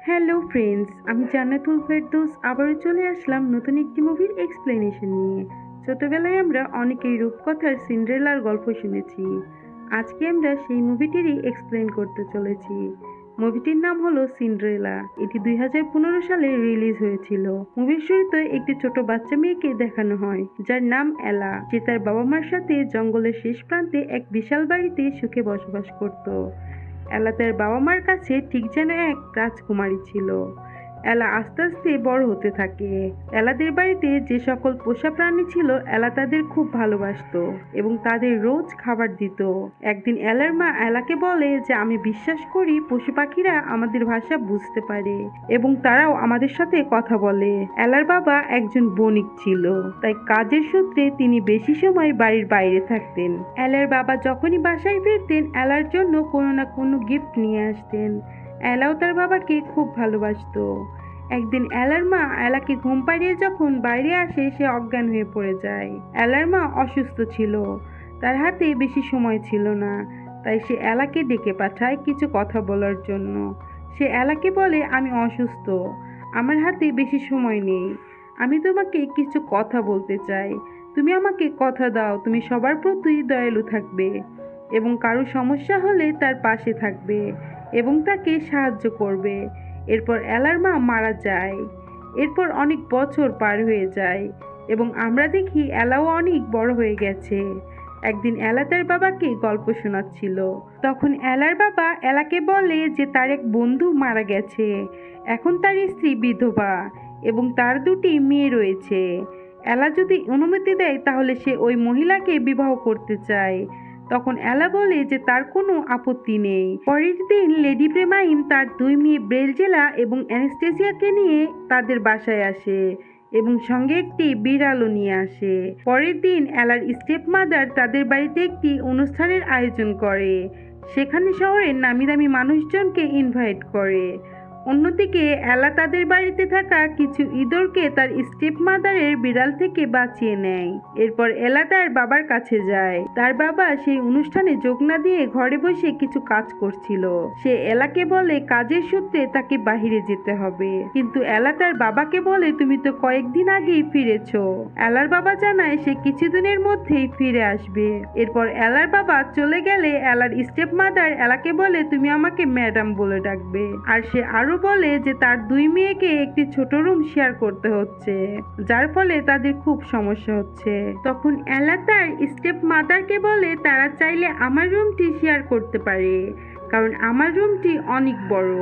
Hello friends, আমি জান্নাতুল ফেরদৌস আবারও চলে আসলাম নতুন একটি মুভির এক্সপ্লেনেশন নিয়ে। ছোটবেলায় আমরা অনেকেই রূপকথার সিন্ডারেলার গল্প শুনেছি। আজকে আমরা সেই মুভিটিরই এক্সপ্লেন করতে চলেছি। মুভিটির নাম হলো সিন্ডারেলা। এটি 2015 সালে রিলিজ হয়েছিল। মুভির শুরুতে একটি ছোট বাচ্চা মেয়েকে দেখানো হয়, যার নাম এলা। সে তার বাবা মার সাথে জঙ্গলের শেষ প্রান্তে এক বিশাল বাড়িতে সুখে বসবাস করত। এলা তার বাবা মার কাছে ঠিক যেন এক রাজকুমারী ছিল। এলা আস্তে আস্তে বড় হতে থাকে। এলাদের বাড়িতে যে সকল পোষা প্রাণী ছিল, এলা তাদের খুব ভালোবাসতো এবং তাদের রোজ খাবার দিত। একদিন এলার মা এলাকে বলে যে আমি বিশ্বাস করি পশু পাখিরা আমাদের ভাষা বুঝতে পারে এবং তারাও আমাদের সাথে কথা বলে। এলার বাবা একজন বণিক ছিল, তাই কাজের সূত্রে তিনি বেশি সময় বাড়ির বাইরে থাকতেন। এলার বাবা যখনই বাসায় ফিরতেন, এলার জন্য কোনো না কোনো গিফট নিয়ে আসতেন। এলাও তার বাবাকে খুব ভালোবাসতো। একদিন এলার মা এলাকে ঘুম পাড়িয়ে যখন বাইরে আসে, সে অজ্ঞান হয়ে পড়ে যায়। এলার মা অসুস্থ ছিল, তার হাতে বেশি সময় ছিল না, তাই সে এলাকে ডেকে পাঠায় কিছু কথা বলার জন্য। সে এলাকে বলে, আমি অসুস্থ, আমার হাতে বেশি সময় নেই, আমি তোমাকে কিছু কথা বলতে চাই। তুমি আমাকে কথা দাও তুমি সবার প্রতি দয়ালু থাকবে এবং কারো সমস্যা হলে তার পাশে থাকবে এবং তাকে সাহায্য করবে। এরপর এলার মা মারা যায়। এরপর অনেক বছর পার হয়ে যায় এবং আমরা দেখি এলাও অনেক বড় হয়ে গেছে। একদিন এলা তার বাবাকে গল্প শোনাচ্ছিল। তখন এলার বাবা এলাকে বলে যে তার এক বন্ধু মারা গেছে, এখন তার স্ত্রী বিধবা এবং তার দুটি মেয়ে রয়েছে। এলা যদি অনুমতি দেয় তাহলে সে ওই মহিলাকে বিবাহ করতে চায়। তখন এলা বলে যে তার কোনো আপত্তি নেই। পরের দিন লেডি প্রেমাইম তার দুই মেয়ে বেলজেলা এবং অ্যানাস্টেসিয়াকে নিয়ে তাদের বাসায় আসে এবং সঙ্গে একটি বিড়ালও নিয়ে আসে। পরের দিন এলার স্টেপ মাদার তাদের বাড়িতে একটি অনুষ্ঠানের আয়োজন করে। সেখানে শহরের নামি দামি মানুষজনকে ইনভাইট করে। অন্যদিকে এলা তাদের বাড়িতে থাকা কিছু ইঁদুরকে তার স্টেপ মাদারের বিড়াল থেকে বাঁচিয়ে নেয়। এরপর এলা তার বাবার কাছে যায়। তার বাবা সেই অনুষ্ঠানে যোগ না দিয়ে ঘরে বসে কিছু কাজ করছিল। সে এলাকে বলে কাজের সূত্রে তাকে বাহিরে যেতে হবে, কিন্তু এলা তার বাবাকে বলে তুমি তো কয়েকদিন আগেই ফিরেছো। এলার বাবা জানায় সে কিছুদিনের মধ্যেই ফিরে আসবে। এরপর এলার বাবা চলে গেলে এলার স্টেপ মাদার এলাকে বলে তুমি আমাকে ম্যাডাম বলে ডাকবে। আর সে আরো বলে যে তার দুই মেয়েকে একটি ছোট রুম শেয়ার করতে হচ্ছে, যার ফলে তাদের খুব সমস্যা হচ্ছে। তখন এলা তার স্টেপ মাদারকে বলে তারা চাইলে আমার রুমটি শেয়ার করতে পারে, কারণ আমার রুমটি অনেক বড়।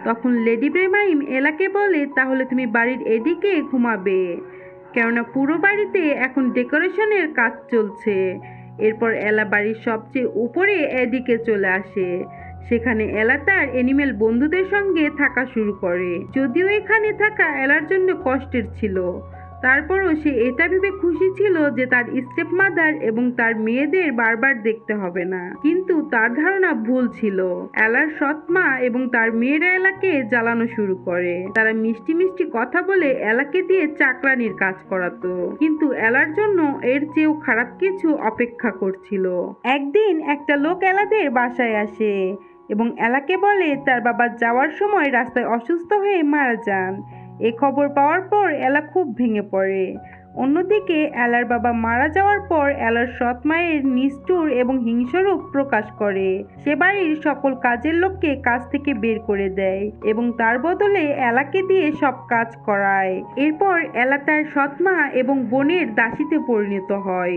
তখন লেডি প্রেমাইম এলাকে বলে তাহলে তুমি বাড়ির এদিকে ঘুমাবে, কেননা পুরো বাড়িতে এখন ডেকোরেশনের কাজ চলছে। এরপর এলা বাড়ির সবচেয়ে উপরে এদিকে চলে আসে। সেখানে এলা তার অ্যানিমেল বন্ধুদের সঙ্গে থাকা শুরু করে। যদিও এখানে থাকা এলার জন্য কষ্টের ছিল, তারপরও সে এটা ভেবে খুশি ছিল যে তার স্টেপ মাদার এবং তার মেয়েদের বারবার দেখতে হবে না। কিন্তু তার ধারণা ভুল ছিল। এলার সৎ মা এবং তার মেয়েরা এলাকে জ্বালানো শুরু করে। তারা মিষ্টি মিষ্টি কথা বলে এলাকে দিয়ে চাকরানির কাজ করাতো, কিন্তু এলার জন্য এর চেয়েও খারাপ কিছু অপেক্ষা করছিল। একদিন একটা লোক এলাদের বাসায় আসে এবং এলাকে বলে তার বাবা যাওয়ার সময় রাস্তায় অসুস্থ হয়ে মারা যান। এ খবর পাওয়ার পর এলা খুব ভেঙে পড়ে। অন্যদিকে এলার বাবা মারা যাওয়ার পর এলার সৎ মায়ের নিষ্ঠুর এবং হিংস্ররূপ প্রকাশ করে। সে বাড়ির সকল কাজের লোককে কাজ থেকে বের করে দেয় এবং তার বদলে এলাকে দিয়ে সব কাজ করায়। এরপর এলা তার সৎ মা এবং বোনের দাসীতে পরিণত হয়।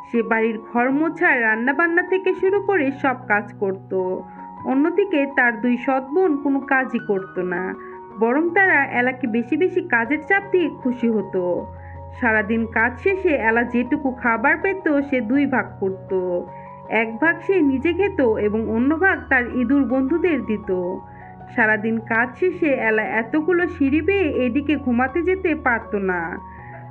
সে বাড়ির ঘর মোছা, রান্না বান্না থেকে শুরু করে সব কাজ করত। অন্যদিকে তার দুই সৎ বোন কোনো কাজই করতো না, বরং তারা এলাকে বেশি বেশি কাজের চাপ দিয়ে খুশি হতো। সারাদিন কাজ শেষে এলা যেটুকু খাবার পেত সে দুই ভাগ করত। এক ভাগ সে নিজে খেত এবং অন্য ভাগ তার ইঁদুর বন্ধুদের দিত। সারাদিন কাজ শেষে এলা এতগুলো সিঁড়ি বেয়ে এদিকে ঘুমাতে যেতে পারত না,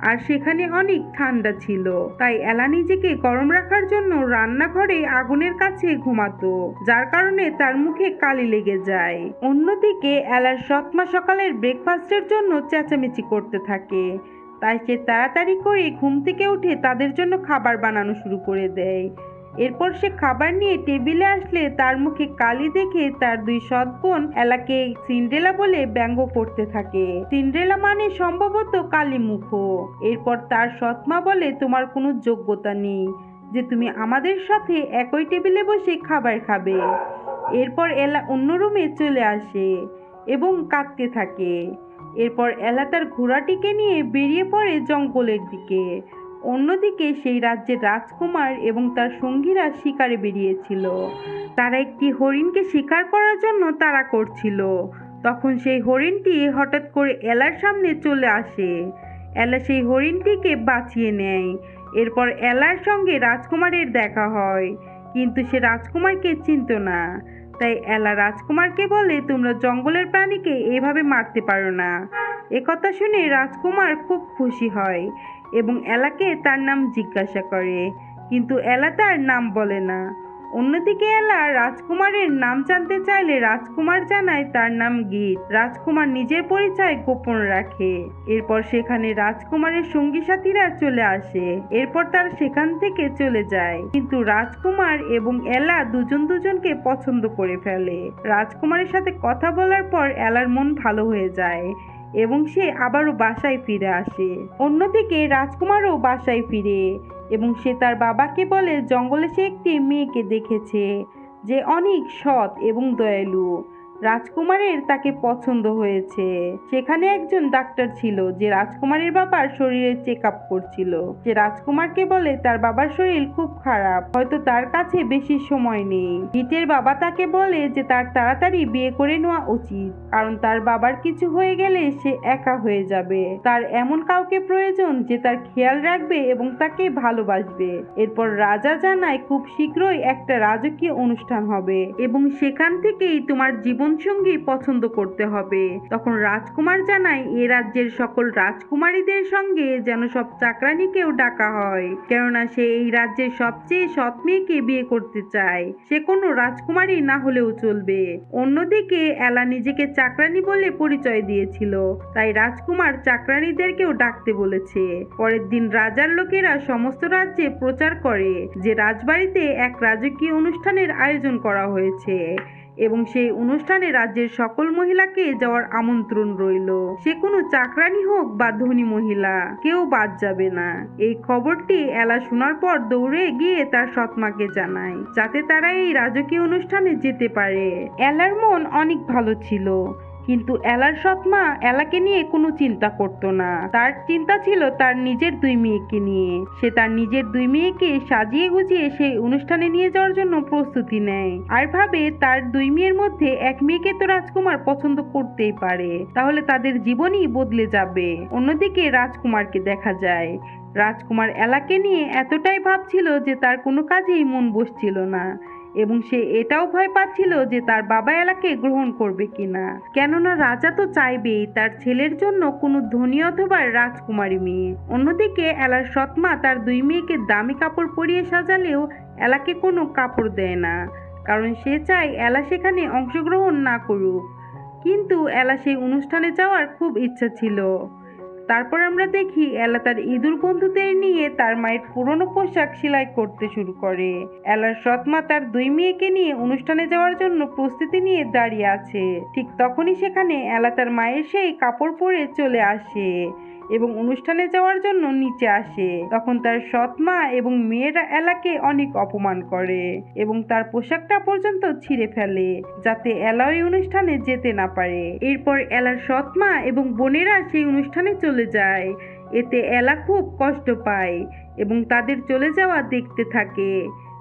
আর সেখানে অনেক ঠান্ডা ছিল। তাই এলা নিজেকে গরম রাখার জন্য রান্নাঘরে আগুনের কাছে ঘুমাতো, যার কারণে তার মুখে কালি লেগে যায়। অন্যদিকে এলার সৎ মা সকালের ব্রেকফাস্টের জন্য চেঁচামেচি করতে থাকে, তাই সে তাড়াতাড়ি করে ঘুম থেকে উঠে তাদের জন্য খাবার বানানো শুরু করে দেয়। এরপর সে খাবার নিয়ে টেবিলে আসলে তার মুখে কালি দেখে তার দুই সৎ বোন এলাকে সিন্ড্রেলা বলে ব্যঙ্গ করতে থাকে। সিন্ড্রেলা মানে সম্ভবত কালীমুখ। এরপর তার সৎ মা বলে, তোমার কোনো যোগ্যতা নেই যে তুমি আমাদের সাথে একই টেবিলে বসে খাবার খাবে। এরপর এলা অন্য রুমে চলে আসে এবং কাঁদতে থাকে। এরপর এলা তার ঘোড়াটিকে নিয়ে বেরিয়ে পড়ে জঙ্গলের দিকে। অন্যদিকে সেই রাজ্যের রাজকুমার এবং তার সঙ্গীরা শিকারে বেরিয়েছিল। তারা একটি হরিণকে শিকার করার জন্য তাড়া করছিল। তখন সেই হরিণটি হঠাৎ করে এলার সামনে চলে আসে। এলা সেই হরিণটিকে বাঁচিয়ে নেয়। এরপর এলার সঙ্গে রাজকুমারের দেখা হয়, কিন্তু সে রাজকুমারকে চিনত না। তাই এলা রাজকুমারকে বলে, তোমরা জঙ্গলের প্রাণীকে এভাবে মারতে পারো না। একথা শুনে রাজকুমার খুব খুশি হয় এবং এলাকে তার নাম জিজ্ঞাসা করে, কিন্তু এলা তার নাম বলে না। অন্যদিকে এলা রাজকুমারের নাম জানতে চাইলে রাজকুমার জানায় তার নাম গীত। রাজকুমার নিজের পরিচয় গোপন রাখে। এরপর সেখানে রাজকুমারের সঙ্গী সাথীরা চলে আসে। এরপর তারা সেখান থেকে চলে যায়, কিন্তু রাজকুমার এবং এলা দুজনকে পছন্দ করে ফেলে। রাজকুমারের সাথে কথা বলার পর এলার মন ভালো হয়ে যায় এবং সে আবারও বাসায় ফিরে আসে। অন্যদিকে রাজকুমারও বাসায় ফিরে এবং সে তার বাবাকে বলে জঙ্গলে সে একটি মেয়েকে দেখেছে যে অনেক সৎ এবং দয়ালু। রাজকুমারের তাকে পছন্দ হয়েছে। সেখানে একজন ডাক্তার ছিল যে রাজকুমারের বাবার শরীরের চেক আপ করছিল। সে রাজকুমারকে বলে তার বাবার শরীর খুব খারাপ, হয়তো তার কাছে বেশি সময় নেই। গীতের বাবা তাকে বলে যে তার তাড়াতাড়ি বিয়ে করে নেওয়া উচিত, কারণ তার বাবার কিছু হয়ে গেলে সে একা হয়ে যাবে। তার এমন কাউকে প্রয়োজন যে তার খেয়াল রাখবে এবং তাকে ভালোবাসবে। এরপর রাজা জানায় খুব শীঘ্রই একটা রাজকীয় অনুষ্ঠান হবে এবং সেখান থেকেই তোমার জীবনসঙ্গী পছন্দ করতে হবে। তখন রাজকুমার জানায় এ রাজ্যের সকল রাজকুমারীদের সঙ্গে যেন সব চাকরানিকেও ডাকা হয়, কেননা সে এই রাজ্যের সবচেয়ে সৎ মেয়েকে বিয়ে করতে চায়। সে কোনো রাজকুমারী না হলেও চলবে। অন্যদিকে এলা নিজেকে চাকরানি বলে পরিচয় দিয়েছিল, তাই রাজকুমার চাকরানিদেরকেও ডাকতে বলেছে। পরের দিন রাজার লোকেরা সমস্ত রাজ্যে প্রচার করে যে রাজবাড়িতে এক রাজকীয় অনুষ্ঠানের আয়োজন করা হয়েছে এবং সেই অনুষ্ঠানে রাজ্যের সকল মহিলাকে যাওয়ার আমন্ত্রণ রইল। সে কোনো চাকরানি হোক বা ধনী মহিলা, কেউ বাদ যাবে না। এই খবরটি এলা শোনার পর দৌড়ে গিয়ে তার সৎমাকে জানায়, যাতে তারা এই রাজকীয় অনুষ্ঠানে যেতে পারে। এলার মন অনেক ভালো ছিল, কিন্তু এলার সৎমা এলাকে নিয়ে কোনো চিন্তা করতো না। তার চিন্তা ছিল তার নিজের দুই মেয়েকে নিয়ে। সে তার নিজের দুই মেয়েকে সাজিয়ে গুজিয়ে সেই অনুষ্ঠানে নিয়ে যাওয়ার জন্য প্রস্তুতি নেয় আর ভাবে তার দুই মেয়ের মধ্যে এক মেয়েকে তো রাজকুমার পছন্দ করতেই পারে, তাহলে তাদের জীবনই বদলে যাবে। অন্যদিকে রাজকুমারকে দেখা যায়। রাজকুমার এলাকে নিয়ে এতটাই ভাবছিল যে তার কোনো কাজেই মন বসছিল না এবং সে এটাও ভয় পাচ্ছিল যে তার বাবা এলাকে গ্রহণ করবে কিনা, কেননা রাজা তো চাইবেই তার ছেলের জন্য কোনো ধনী অথবা রাজকুমারী মেয়ে। অন্যদিকে এলার সৎমা তার দুই মেয়েকে দামি কাপড় পরিয়ে সাজালেও এলাকে কোনো কাপড় দেয় না, কারণ সে চায় এলা সেখানে অংশগ্রহণ না করুক। কিন্তু এলা সেই অনুষ্ঠানে যাওয়ার খুব ইচ্ছা ছিল। তারপর আমরা দেখি এলা তার ইঁদুর বন্ধুদের নিয়ে তার মায়ের পুরনো পোশাক সেলাই করতে শুরু করে। এলার সৎমা তার দুই মেয়েকে নিয়ে অনুষ্ঠানে যাওয়ার জন্য প্রস্তুতি নিয়ে দাঁড়িয়ে আছে। ঠিক তখনই সেখানে এলা তার মায়ের সেই কাপড় পরে চলে আসে এবং অনুষ্ঠানে যাওয়ার জন্য নিচে আসে। তখন তার সৎমা এবং মেয়েরা এলাকে অনেক অপমান করে এবং তার পোশাকটা পর্যন্ত ছিঁড়ে ফেলে, যাতে এলা ওই অনুষ্ঠানে যেতে না পারে। এরপর এলার সৎমা এবং বোনেরা সেই অনুষ্ঠানে চলে যায়। এতে এলা খুব কষ্ট পায় এবং তাদের চলে যাওয়া দেখতে থাকে।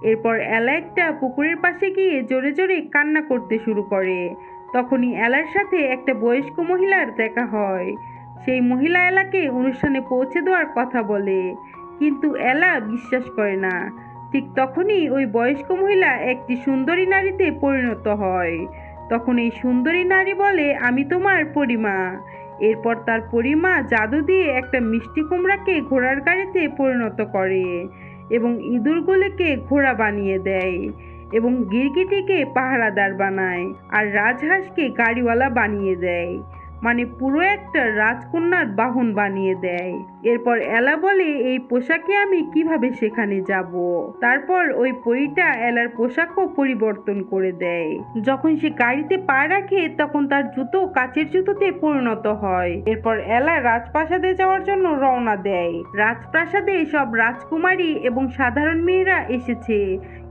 এরপর এলা একটা পুকুরের পাশে গিয়ে জোরে জোরে কান্না করতে শুরু করে। তখনই এলার সাথে একটা বয়স্ক মহিলার দেখা হয়। সেই মহিলা এলাকে অনুষ্ঠানে পৌঁছে দেওয়ার কথা বলে, কিন্তু এলা বিশ্বাস করে না। ঠিক তখনই ওই বয়স্ক মহিলা একটি সুন্দরী নারীতে পরিণত হয়। তখন এই সুন্দরী নারী বলে, আমি তোমার পরিমা। এরপর তার পরিমা জাদু দিয়ে একটা মিষ্টি কুমড়াকে ঘোড়ার গাড়িতে পরিণত করে এবং ইঁদুরগুলিকে ঘোড়া বানিয়ে দেয় এবং গিরগিটিকে পাহারাদার বানায় আর রাজহাঁসকে গাড়িওয়ালা বানিয়ে দেয়। মানে পুরো একটা রাজকন্যার বাহন বানিয়ে দেয়। এরপর এলা বলে এই পোশাকে আমি কিভাবে সেখানে যাব। তারপর ওই পরীটা এলার পোশাকও পরিবর্তন করে দেয়। যখন সে গাড়িতে পা রাখে তখন তার জুতো কাচের জুতোতে পরিণত হয়। এরপর এলা রাজপ্রাসাদে যাওয়ার জন্য রওনা দেয়। রাজপ্রাসাদে সব রাজকুমারী এবং সাধারণ মেয়েরা এসেছে,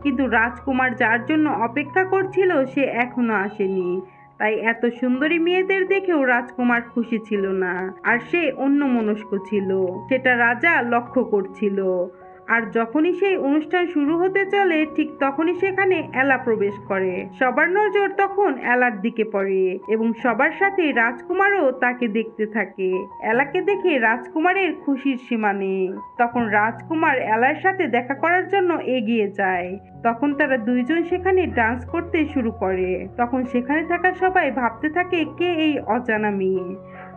কিন্তু রাজকুমার যার জন্য অপেক্ষা করছিল সে এখনো আসেনি। তাই এত সুন্দরী মেয়েদের দেখেও রাজকুমার খুশি ছিল না, আর সে অন্যমনস্ক ছিল। সেটা রাজা লক্ষ্য করছিল। আর যখনই সেই অনুষ্ঠান শুরু হতে চলে ঠিক তখনই সেখানে এলা প্রবেশ করে। সবার নজর তখন এলার দিকে পড়ে এবং সবার সাথে রাজকুমারও তাকে দেখতে থাকে। এলাকে দেখে রাজকুমারের খুশির সীমা নেই। তখন রাজকুমার এলার সাথে দেখা করার জন্য এগিয়ে যায়। তখন তারা দুইজন সেখানে ডান্স করতে শুরু করে। তখন সেখানে থাকা সবাই ভাবতে থাকে কে এই অজানা মেয়ে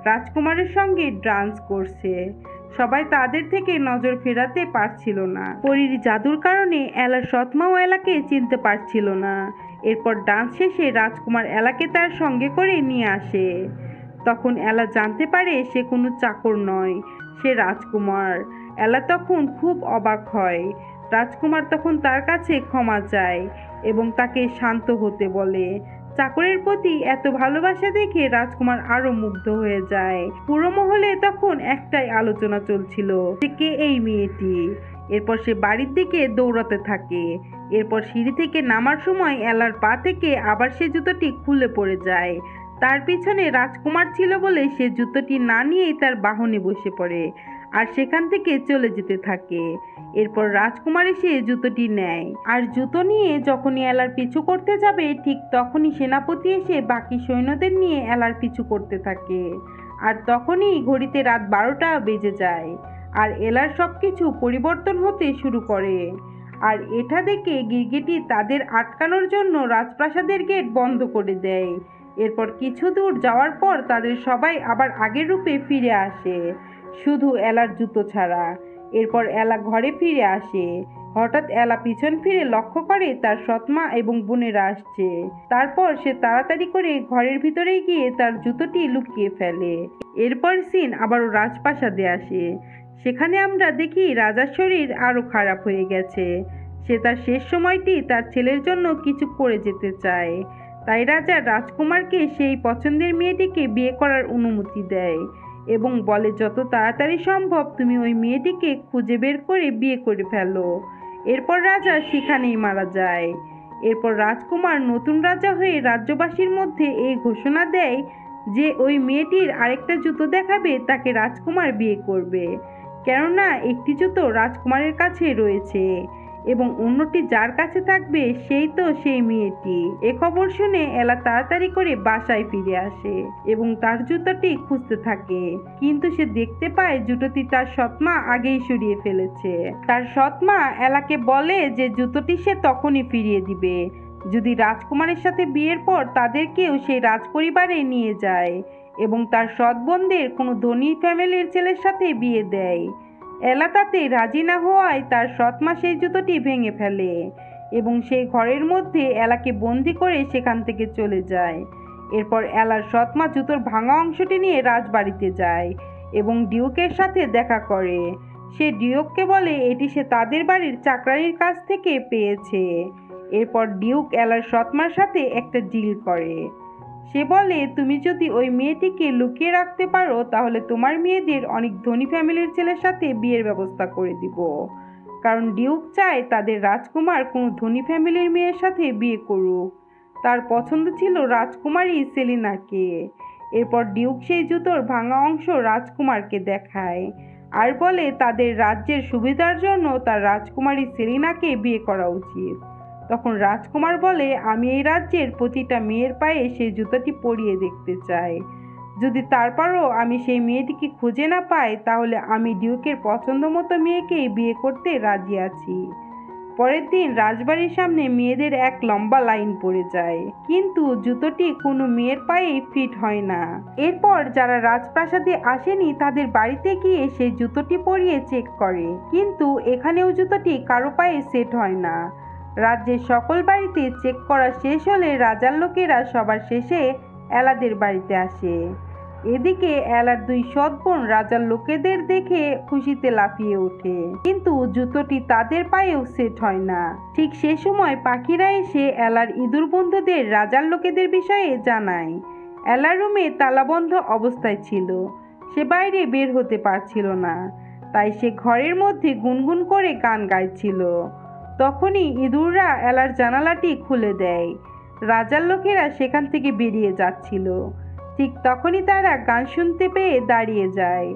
রাজকুমারের সঙ্গে ডান্স করছে। সবাই তাদের থেকে নজর ফেরাতে পারছিল না। পরীর জাদুর কারণে এলার সৎমাও এলাকে চিনতে পারছিল না। এরপর ডান্স শেষে রাজকুমার এলাকে তার সঙ্গে করে নিয়ে আসে। তখন এলা জানতে পারে সে কোনো চাকর নয়, সে রাজকুমার। এলা তখন খুব অবাক হয়। রাজকুমার তখন তার কাছে ক্ষমা চায় এবং তাকে শান্ত হতে বলে। চাকরের প্রতি এত ভালোবাসা দেখে রাজকুমার আরো মুগ্ধ হয়ে যায়। পুরো মহলে তখন একটাই আলোচনা চলছিল যে কে এই মেয়েটি। এরপর সে বাড়ির দিকে দৌড়াতে থাকে। এরপর সিঁড়ি থেকে নামার সময় এলার পা থেকে আবার সে জুতোটি খুলে পড়ে যায়। তার পিছনে রাজকুমার ছিল বলে সে জুতোটি না নিয়েই তার বাহনে বসে পড়ে আর সেখান থেকে চলে যেতে থাকে। এরপর রাজকুমার এসে জুতোটি নেয় আর জুতো নিয়ে যখনই এলার পিছু করতে যাবে ঠিক তখনই সেনাপতি এসে বাকি সৈন্যদের নিয়ে এলার পিছু করতে থাকে। আর তখনই ঘড়িতে রাত 12টা বেজে যায় আর এলার সবকিছু পরিবর্তন হতে শুরু করে। আর এটা দেখে গিরগিটি তাদের আটকানোর জন্য রাজপ্রাসাদের গেট বন্ধ করে দেয়। এরপর কিছু দূর যাওয়ার পর তাদের সবাই আবার আগের রূপে ফিরে আসে, শুধু এলার জুতো ছাড়া। এরপর এলা ঘরে ফিরে আসে। হঠাৎ এলা পিছন ফিরে লক্ষ্য করে তার সৎমা এবং বোনেরা আসছে। তারপর সে তাড়াতাড়ি করে ঘরের ভিতরে গিয়ে তার জুতোটি লুকিয়ে ফেলে। এরপর সিন আবারও রাজপ্রাসাদে আসে। সেখানে আমরা দেখি রাজার শরীর আরো খারাপ হয়ে গেছে। সে তার শেষ সময়টি তার ছেলের জন্য কিছু করে যেতে চায়। তাই রাজা রাজকুমারকে সেই পছন্দের মেয়েটিকে বিয়ে করার অনুমতি দেয় এবং বলে যত তাড়াতাড়ি সম্ভব তুমি ওই মেয়েটিকে খুঁজে বের করে বিয়ে করে ফেলো। এরপর রাজা সেখানেই মারা যায়। এরপর রাজকুমার নতুন রাজা হয়ে রাজ্যবাসীর মধ্যে এই ঘোষণা দেয় যে ওই মেয়েটির আরেকটা জুতো দেখাবে তাকে রাজকুমার বিয়ে করবে, কেননা একটি জুতো রাজকুমারের কাছে রয়েছে এবং অন্যটি যার কাছে থাকবে সেই তো সেই মেয়েটি। এ খবর শুনে এলা তাড়াতাড়ি করে বাসায় ফিরে আসে এবং তার জুতোটি খুঁজতে থাকে, কিন্তু সে দেখতে পায় জুতোটি তার সৎমা আগেই সরিয়ে ফেলেছে। তার সৎমা এলাকে বলে যে জুতোটি সে তখনই ফিরিয়ে দিবে যদি রাজকুমারের সাথে বিয়ের পর তাদেরকেও সেই রাজপরিবারে নিয়ে যায় এবং তার সৎ বোনদের কোনো ধনী ফ্যামিলির ছেলের সাথে বিয়ে দেয়। এলা তাতে রাজি না হওয়ায় তার সৎমা সেই জুতোটি ভেঙে ফেলে এবং সেই ঘরের মধ্যে এলাকে বন্দি করে সেখান থেকে চলে যায়। এরপর এলার সৎমা জুতোর ভাঙা অংশটি নিয়ে রাজবাড়িতে যায় এবং ডিউকের সাথে দেখা করে। সে ডিউককে বলে এটি সে তাদের বাড়ির চাকরানির কাছ থেকে পেয়েছে। এরপর ডিউক এলার সৎমার সাথে একটা ডিল করে। সে বলে তুমি যদি ওই মেয়েটিকে লুকিয়ে রাখতে পারো তাহলে তোমার মেয়েদের অনেক ধনী ফ্যামিলির ছেলের সাথে বিয়ের ব্যবস্থা করে দিব, কারণ ডিউক চায় তাদের রাজকুমার কোনো ধনী ফ্যামিলির মেয়ের সাথে বিয়ে করুক। তার পছন্দ ছিল রাজকুমারী সেলিনাকে। এরপর ডিউক সেই জুতোর ভাঙা অংশ রাজকুমারকে দেখায় আর বলে তাদের রাজ্যের সুবিধার জন্য তার রাজকুমারী সেলিনাকে বিয়ে করা উচিত। তখন রাজকুমার বলে আমি এই রাজ্যের প্রতিটা মেয়ের পায়ে সেই জুতোটি পরিয়ে দেখতে চাই। যদি তারপরও আমি সেই মেয়েটিকে খুঁজে না পাই তাহলে আমি ডিউকের পছন্দ মতো মেয়েকেই বিয়ে করতে রাজি আছি। পরের দিন রাজবাড়ির সামনে মেয়েদের এক লম্বা লাইন পড়ে যায়, কিন্তু জুতোটি কোনো মেয়ের পায়েই ফিট হয় না। এরপর যারা রাজপ্রাসাদে আসেনি তাদের বাড়িতে গিয়ে সেই জুতোটি পরিয়ে চেক করে, কিন্তু এখানেও জুতোটি কারো পায়ে সেট হয় না। রাজ্যের সকল বাড়িতে চেক করা শেষ হলে রাজার লোকেরা সবার শেষে এলাদের বাড়িতে আসে। এদিকে এলার দুই সৎ বোন রাজার লোকেদের দেখে খুশিতে লাফিয়ে ওঠে, কিন্তু জুতোটি তাদের পায়েও সেট হয় না। ঠিক সে সময় পাখিরা এসে এলার ইঁদুর বন্ধুদের রাজার লোকেদের বিষয়ে জানায়। এলার রুমে তালাবন্ধ অবস্থায় ছিল, সে বাইরে বের হতে পারছিল না, তাই সে ঘরের মধ্যে গুনগুন করে গান গাইছিল। তখনই ইঁদুররা এলার জানালাটি খুলে দেয়। রাজার লোকেরা সেখান থেকে বেরিয়ে যাচ্ছিল, ঠিক তখনই তারা গান শুনতে পেয়ে দাঁড়িয়ে যায়।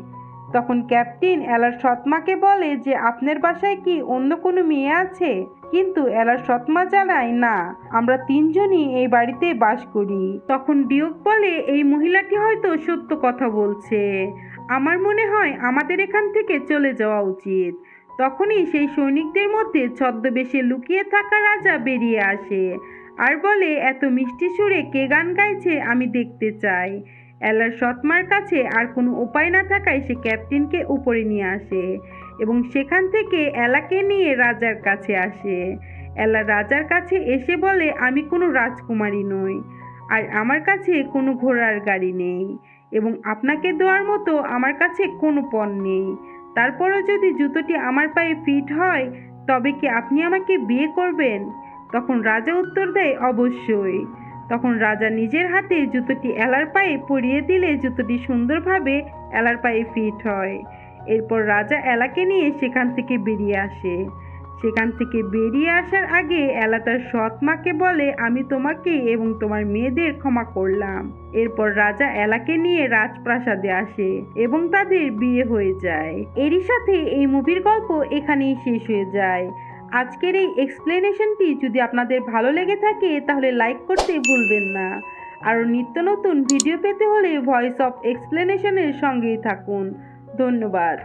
তখন ক্যাপ্টেন এলার সৎমাকে বলে যে আপনার বাসায় কি অন্য কোনো মেয়ে আছে? কিন্তু এলার সৎমা জানায়, না, আমরা তিনজনই এই বাড়িতে বাস করি। তখন ডিউক বলে, এই মহিলাটি হয়তো সত্য কথা বলছে, আমার মনে হয় আমাদের এখান থেকে চলে যাওয়া উচিত। তখনই সেই সৈনিকদের মধ্যে ছদ্মবেশে লুকিয়ে থাকা রাজা বেরিয়ে আসে আর বলে, এত মিষ্টি সুরে কে গান গাইছে আমি দেখতে চাই। এলার সৎমার কাছে আর কোনো উপায় না থাকায় সে ক্যাপ্টেনকে উপরে নিয়ে আসে এবং সেখান থেকে এলাকে নিয়ে রাজার কাছে আসে। এলা রাজার কাছে এসে বলে, আমি কোনো রাজকুমারী নই, আর আমার কাছে কোনো ঘোড়ার গাড়ি নেই এবং আপনাকে দেওয়ার মতো আমার কাছে কোনো পণ নেই। তারপরও যদি জুতোটি আমার পায়ে ফিট হয় তবে কি আপনি আমাকে বিয়ে করবেন? তখন রাজা উত্তর দেয়, অবশ্যই। তখন রাজা নিজের হাতে জুতোটি এলার পায়ে পরিয়ে দিলে জুতোটি সুন্দরভাবে এলার পায়ে ফিট হয়। এরপর রাজা এলাকে নিয়ে সেখান থেকে বেরিয়ে আসে। সেখান থেকে বেরিয়ে আসার আগে এলা তার সৎ মাকে বলে, আমি তোমাকে এবং তোমার মেয়েদের ক্ষমা করলাম। এরপর রাজা এলাকে নিয়ে রাজপ্রাসাদে আসে এবং তাদের বিয়ে হয়ে যায়। এরই সাথে এই মুভির গল্প এখানেই শেষ হয়ে যায়। আজকের এই এক্সপ্লেনেশনটি যদি আপনাদের ভালো লেগে থাকে তাহলে লাইক করতে ভুলবেন না। আরও নিত্য নতুন ভিডিও পেতে হলে ভয়েস অফ এক্সপ্লেনেশনের সঙ্গেই থাকুন। ধন্যবাদ।